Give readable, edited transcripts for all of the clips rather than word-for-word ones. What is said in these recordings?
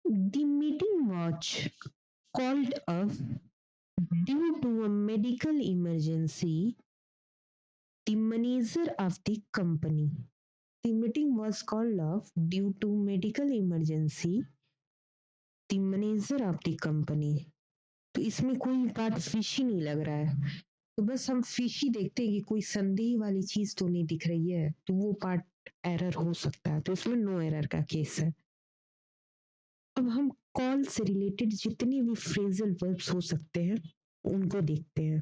The meeting was called off due to a medical emergency. The manager of the company. The meeting was called off due to medical emergency. The manager of the company. तो इसमें कोई बात fishy नहीं लग रहा है, तो बस हम फिशी देखते हैं कि कोई संदेह वाली चीज तो नहीं दिख रही है, तो वो पार्ट एरर हो सकता है, तो इसमें नो एरर का केस है। अब हम कॉल से रिलेटेड जितने भी फ्रेजल वर्ब्स हो सकते हैं उनको देखते हैं।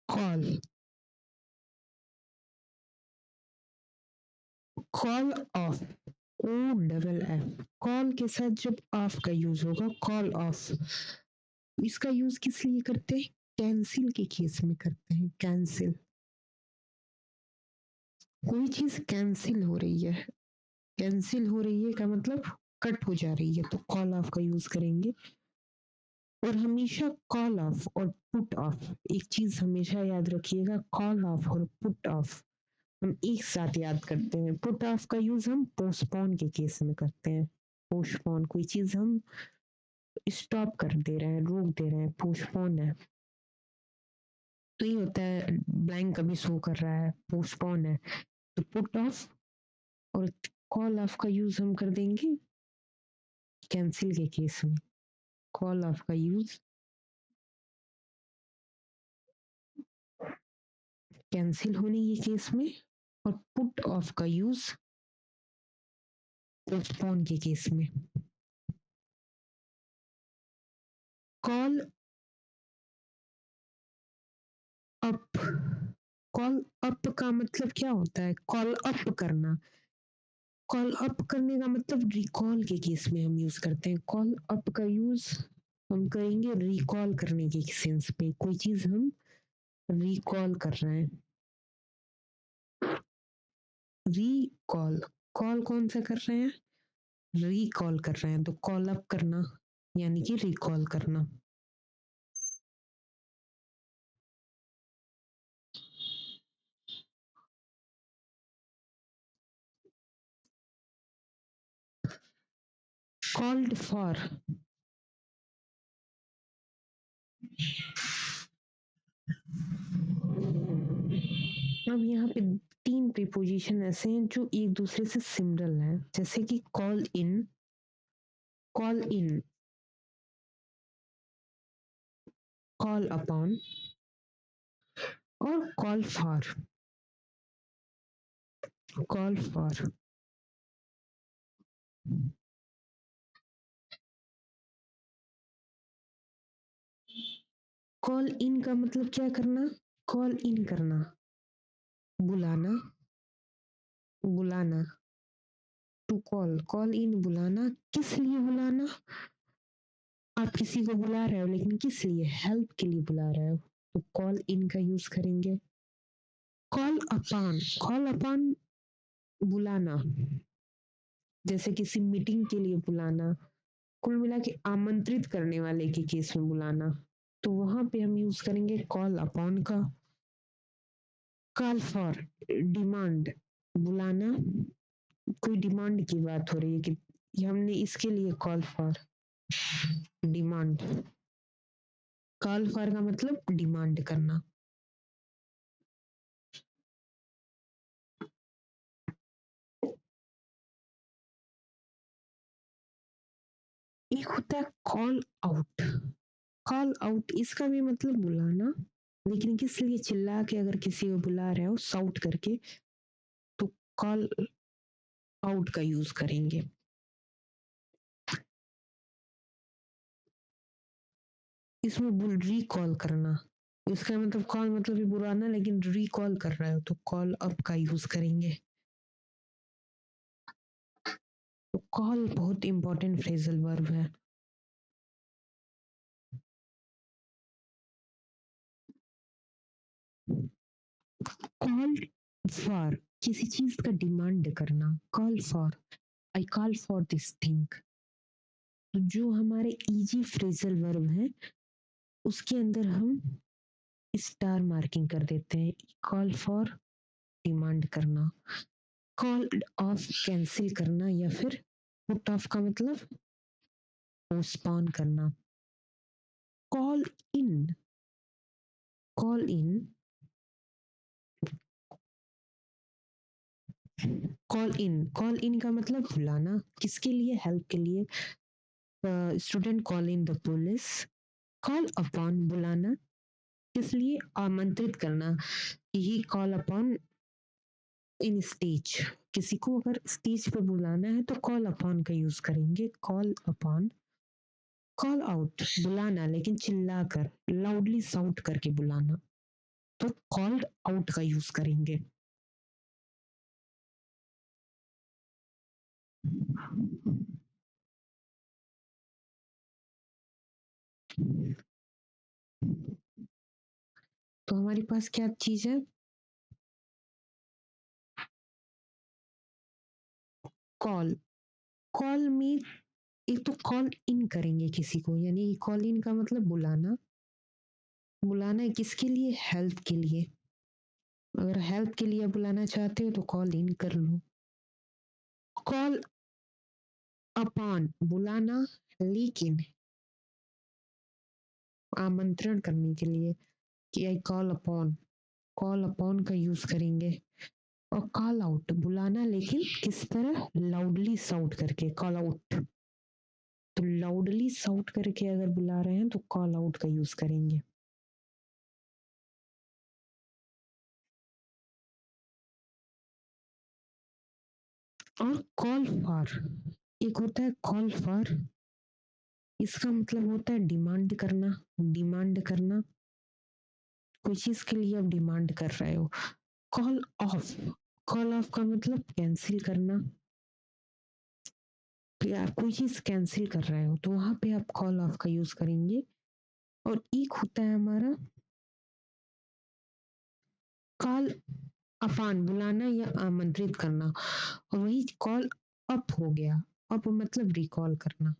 Call, call off, O double F, call के साथ जब ऑफ का यूज होगा, कॉल ऑफ, इसका यूज किस लिए करते हैं? कैंसिल के केस में करते हैं। कैंसिल, कोई चीज कैंसिल हो रही है, कैंसिल हो रही है का मतलब कट हो जा रही है, तो कॉल ऑफ का यूज करेंगे। और हमेशा कॉल ऑफ और पुट ऑफ, एक चीज हमेशा याद रखिएगा, कॉल ऑफ और पुट ऑफ हम एक साथ याद करते हैं। पुट ऑफ का यूज हम पोस्टपोन के केस में करते हैं। पोस्टपोन, कोई चीज हम स्टॉप कर दे रहे हैं, रोक दे रहे हैं, पोस्टपोन है। तो ये होता है ब्लैंक अभी शो कर रहा है, पोस्टपोन है, तो पुट ऑफ। और कॉल ऑफ का यूज हम कर देंगे कैंसिल के केस में। कॉल ऑफ का यूज कैंसिल होने के केस में, और पुट ऑफ का यूज पोस्टपोन के केस में। कॉल अप, कॉल अप का मतलब क्या होता है? कॉल अप करना। कॉल अप करने का मतलब रिकॉल के केस में हम यूज करते हैं। कॉल अप का यूज हम करेंगे रिकॉल करने के सेंस पे, कोई चीज हम रिकॉल कर रहे हैं। रिकॉल, कॉल कौन सा कर रहे हैं? रिकॉल कर रहे हैं, तो कॉल अप करना यानी कि रिकॉल करना। कॉल्ड फॉर, अब यहाँ पे तीन प्रीपोजिशन ऐसे हैं जो एक दूसरे से सिमिलर हैं, जैसे कि call in, call in, call upon और call for, call for. Call in का मतलब क्या करना? कॉल इन करना, बुलाना, बुलाना। टू कॉल, कॉल इन बुलाना, किस लिए बुलाना? आप किसी को बुला रहे हो, लेकिन किस लिए? हेल्प के लिए बुला रहे हो, तो कॉल इन का यूज करेंगे। कॉल अपॉन, कॉल अपॉन बुलाना, जैसे किसी मीटिंग के लिए बुलाना, कुल मिला के आमंत्रित करने वाले के केस में बुलाना, तो वहां पे हम यूज करेंगे कॉल अपॉन का। कॉल फॉर, डिमांड, बुलाना, कोई डिमांड की बात हो रही है कि हमने इसके लिए call for, demand. Call for का मतलब डिमांड करना। एक होता है कॉल आउट, कॉल आउट इसका भी मतलब बुलाना, लेकिन किस लिए? चिल्ला के अगर किसी को बुला रहे हो साउट करके, तो कॉल आउट का यूज करेंगे। इसमें बुल रिकॉल करना, इसका मतलब कॉल मतलब भी बुलाना, लेकिन रिकॉल कर रहे हो तो कॉल अप का यूज करेंगे। कॉल बहुत इंपॉर्टेंट फ्रेजल वर्ब है। कॉल फॉर, किसी चीज का डिमांड करना। Call for, I call for this thing. तो जो हमारे इजी फ्रेजल वर्ब है उसके अंदर हम स्टार मार्किंग कर देते हैं। कॉल फॉर, डिमांड करना। कॉल ऑफ, कैंसिल करना, या फिर पुट ऑफ का मतलब पोस्टपोन करना। Call in, call in, call in का मतलब बुलाना। किसके लिए? हेल्प के लिए। Student call in the police. Call upon, बुलाना। किस लिए? आमंत्रित करना। ये कॉल अपॉन इन स्टेज, किसी को अगर स्टेज पे बुलाना है तो कॉल अपॉन का यूज करेंगे। Call upon. कॉल आउट, बुलाना लेकिन चिल्ला कर, लाउडली साउट करके बुलाना, तो कॉल्ड आउट का यूज करेंगे। तो हमारे पास क्या चीज है? कॉल। कॉल में एक तो कॉल इन करेंगे किसी को, यानी कॉल इन का मतलब बुलाना। बुलाना है किसके लिए? हेल्प के लिए। अगर हेल्प के लिए बुलाना चाहते हो तो कॉल इन कर लो। कॉल अपॉन, बुलाना लेकिन आमंत्रण करने के लिए, कि I call upon, call upon का यूज करेंगे। और कॉल आउट, बुलाना लेकिन किस तरह? लाउडली साउट करके, कॉल आउट। तो लाउडली साउट करके अगर बुला रहे हैं तो कॉल आउट का यूज करेंगे। और कॉल फॉर, एक होता है कॉल फॉर, इसका मतलब होता है डिमांड करना। डिमांड करना, कोई चीज के लिए आप डिमांड कर रहे हो। कॉल ऑफ, कॉल ऑफ का मतलब कैंसिल करना। कि आप कोई चीज कैंसिल कर रहे हो तो वहां पे आप कॉल ऑफ का यूज करेंगे। और एक होता है हमारा कॉल अपान, बुलाना या आमंत्रित करना। और वही कॉल अप हो गया। अप मतलब रिकॉल करना,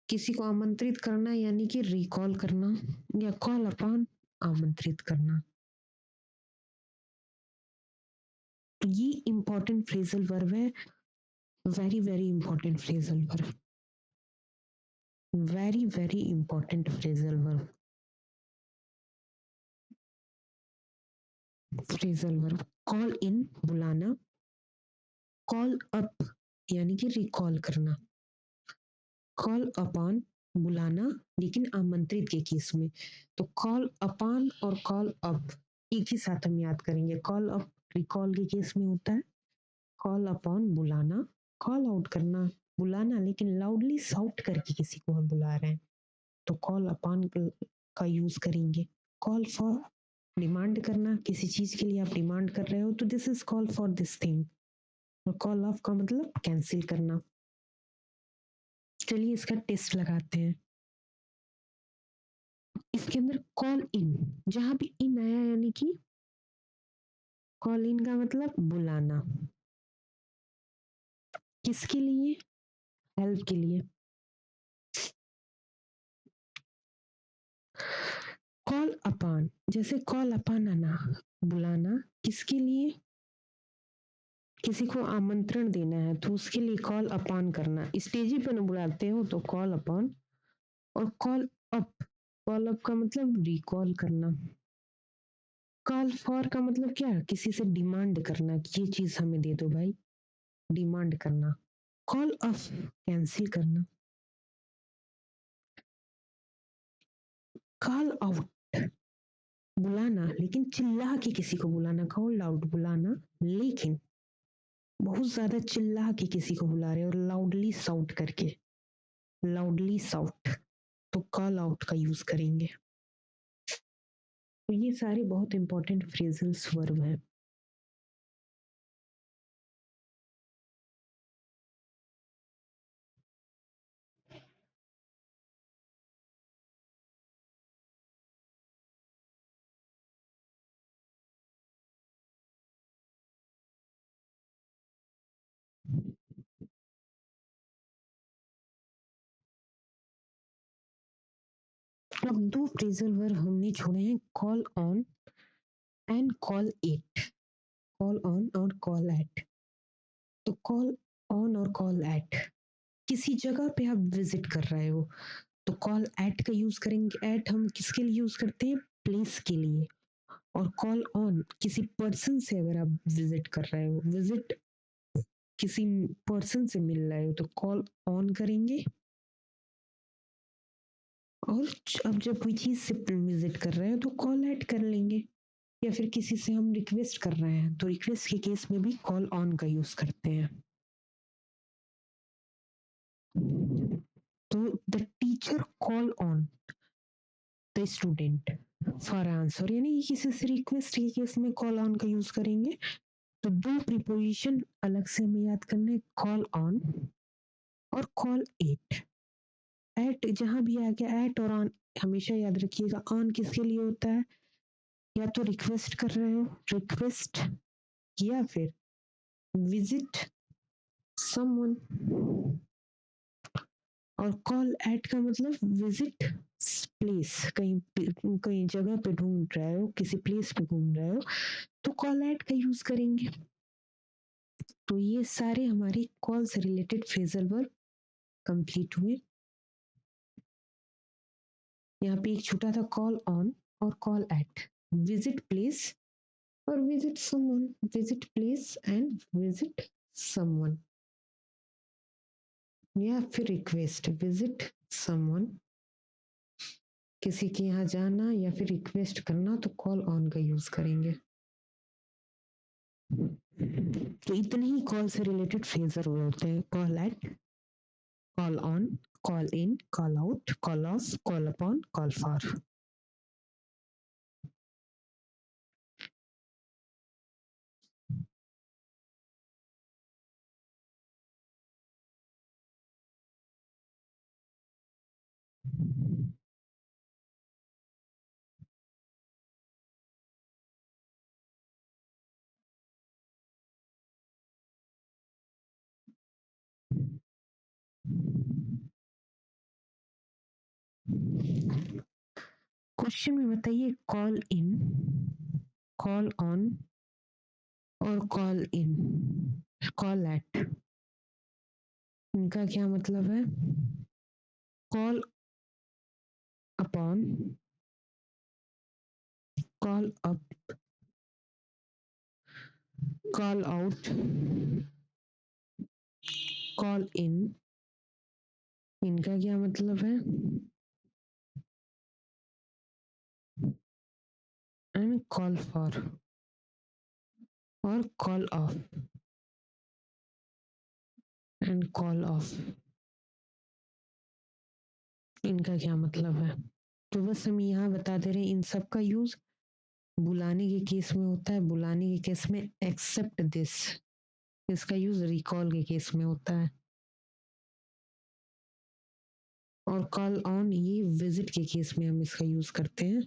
किसी को आमंत्रित करना यानी कि रिकॉल करना, या कॉल अपॉन, आमंत्रित करना। तो ये इंपॉर्टेंट फ्रेजल वर्ब है। Very very important phrasal verb. Very very important phrasal verb. Phrasal verb. Call in, बुलाना। कॉल अप यानी कि रिकॉल करना। कॉल अपॉन, बुलाना लेकिन आमंत्रित के केस में। तो कॉल अपॉन और कॉल अप एक ही साथ हम याद करेंगे। कॉल अप रिकॉल के केस में होता है। कॉल अपॉन, बुलाना। कॉल आउट करना, बुलाना लेकिन लाउडली साउट करके किसी को हम बुला रहे हैं तो कॉल अपॉन का यूज करेंगे। कॉल फॉर, डिमांड करना, किसी चीज के लिए आप डिमांड कर रहे हो तो this is call for this thing. और कॉल ऑफ का मतलब कैंसिल करना। चलिए इसका टेस्ट लगाते हैं। इसके अंदर कॉल इन, जहां भी इन आया यानी कि कॉल इन का मतलब बुलाना। किसके लिए? हेल्प के लिए। कॉल अपॉन, जैसे कॉल अपॉन आना, बुलाना। किसके लिए? किसी को आमंत्रण देना है तो उसके लिए कॉल अपॉन करना। स्टेज पे न बुलाते हो तो कॉल अपॉन। और कॉल अप, कॉल अप का मतलब रिकॉल करना। कॉल फॉर का मतलब क्या? किसी से डिमांड करना कि ये चीज हमें दे दो भाई, डिमांड करना। कॉल ऑफ, कैंसिल करना। कॉल आउट, बुलाना लेकिन चिल्ला के किसी को बुलाना। कॉल आउट, बुलाना लेकिन बहुत ज्यादा चिल्ला के किसी को बुला रहे हो और लाउडली साउट करके, लाउडली साउट, तो कॉल आउट का यूज करेंगे। तो ये सारे बहुत इंपॉर्टेंट फ्रेजल्स वर्ब हैं। अब दो फ्रेजल वर्ब हमने छोड़े हैं, call on and call at. Call on और कॉल एट। तो कॉल ऑन और कॉल एट, किसी जगह पे आप विजिट कर रहे हो तो कॉल एट का यूज करेंगे। एट हम किसके लिए यूज करते हैं? प्लेस के लिए। और कॉल ऑन किसी पर्सन से अगर आप विजिट कर रहे हो, विजिट किसी पर्सन से मिल रहे हो तो कॉल ऑन करेंगे। और अब जब कोई चीज से विजिट कर रहे हो तो कॉल एट कर लेंगे। या फिर किसी से हम रिक्वेस्ट कर रहे हैं तो रिक्वेस्ट के केस में भी कॉल ऑन का यूज करते हैं। तो the teacher call on the student for answer, यानी किसी से रिक्वेस्ट के केस में कॉल ऑन का यूज करेंगे। तो दो प्रीपोजिशन अलग से हमें याद करने, कॉल ऑन और कॉल एट। एट जहां भी आ गया, एट और ऑन हमेशा याद रखिएगा। ऑन किसके लिए होता है? या तो रिक्वेस्ट कर रहे हो, रिक्वेस्ट, या फिर विजिट समवन। और कॉल एट का मतलब विजिट प्लेस, कहीं कहीं जगह पे ढूंढ रहे हो, किसी प्लेस पे घूम रहे हो तो कॉल एट का यूज करेंगे। तो ये सारे हमारे कॉल से रिलेटेड फ्रेजल वर्ब कंप्लीट हुए। यहाँ पे एक छोटा था कॉल ऑन और कॉल एट, विजिट प्लेस और visit someone, visit place and visit someone. या फिर रिक्वेस्ट, विजिट समवन, किसी के यहाँ जाना या फिर रिक्वेस्ट करना तो कॉल ऑन का यूज करेंगे। तो इतने ही कॉल से रिलेटेड फ्रेजल वर्ब होते हैं, call at, call on, call in, call out, call of, call upon, call for. Question में बताइए, कॉल इन, कॉल ऑन और कॉल इन, कॉल एट, इनका क्या मतलब है? Call upon, call up, call out, call in, इनका क्या मतलब है? एंड कॉल फॉर और call of and call of, इनका क्या मतलब है? तो बस हम यहाँ बता दे रहे हैं, इन सब का यूज बुलाने के केस में होता है, बुलाने के केस में एक्सेप्ट दिस, इसका यूज रिकॉल के केस में होता है। और कॉल ऑन ये विजिट के केस में हम इसका यूज करते हैं।